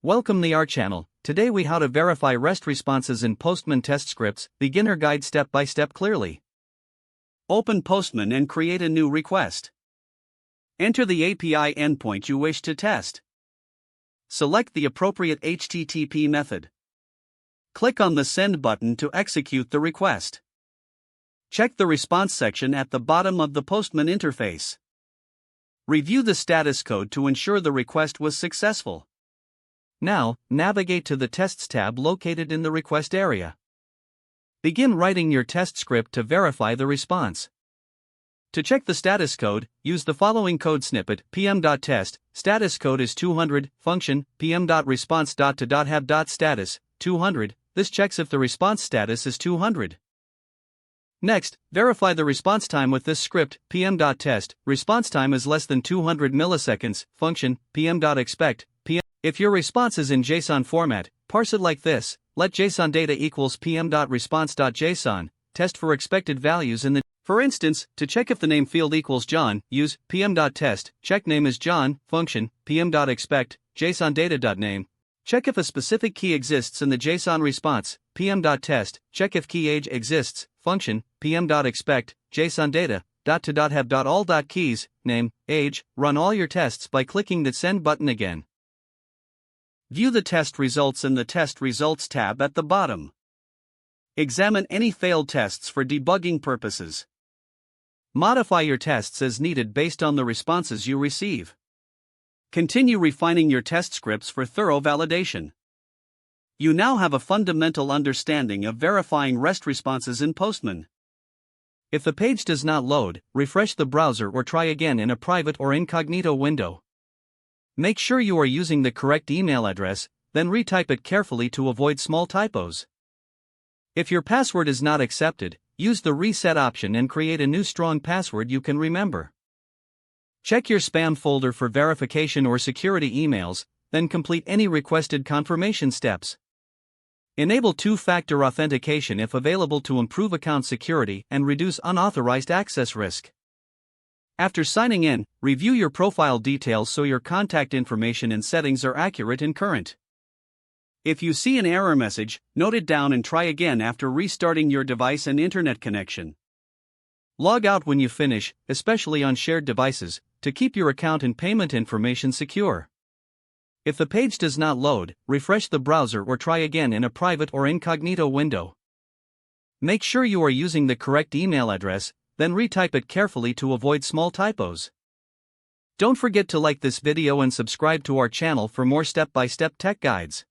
Welcome to our channel. Today we how to verify REST responses in Postman test scripts, beginner guide step by step clearly. Open Postman and create a new request. Enter the API endpoint you wish to test. Select the appropriate HTTP method. Click on the send button to execute the request. Check the response section at the bottom of the Postman interface. Review the status code to ensure the request was successful. Now, navigate to the Tests tab located in the request area. Begin writing your test script to verify the response. To check the status code, use the following code snippet: pm.test, status code is 200, function, pm.response.to.have.status, 200, this checks if the response status is 200. Next, verify the response time with this script, pm.test, response time is less than 200 milliseconds, function, pm.expect, If your response is in JSON format, parse it like this: let JSON data equals pm.response.json, test for expected values in the. For instance, to check if the name field equals John, use pm.test, check name is John, function, pm.expect, JSON data.name. Check if a specific key exists in the JSON response, pm.test, check if key age exists, function, pm.expect, JSON data, .to.have.all.keys, name, age. Run all your tests by clicking the send button again. View the test results in the Test Results tab at the bottom. Examine any failed tests for debugging purposes. Modify your tests as needed based on the responses you receive. Continue refining your test scripts for thorough validation. You now have a fundamental understanding of verifying REST responses in Postman. If the page does not load, refresh the browser or try again in a private or incognito window. Make sure you are using the correct email address, then retype it carefully to avoid small typos. If your password is not accepted, use the reset option and create a new strong password you can remember. Check your spam folder for verification or security emails, then complete any requested confirmation steps. Enable two-factor authentication if available to improve account security and reduce unauthorized access risk. After signing in, review your profile details so your contact information and settings are accurate and current. If you see an error message, note it down and try again after restarting your device and internet connection. Log out when you finish, especially on shared devices, to keep your account and payment information secure. If the page does not load, refresh the browser or try again in a private or incognito window. Make sure you are using the correct email address, then retype it carefully to avoid small typos. Don't forget to like this video and subscribe to our channel for more step-by-step tech guides.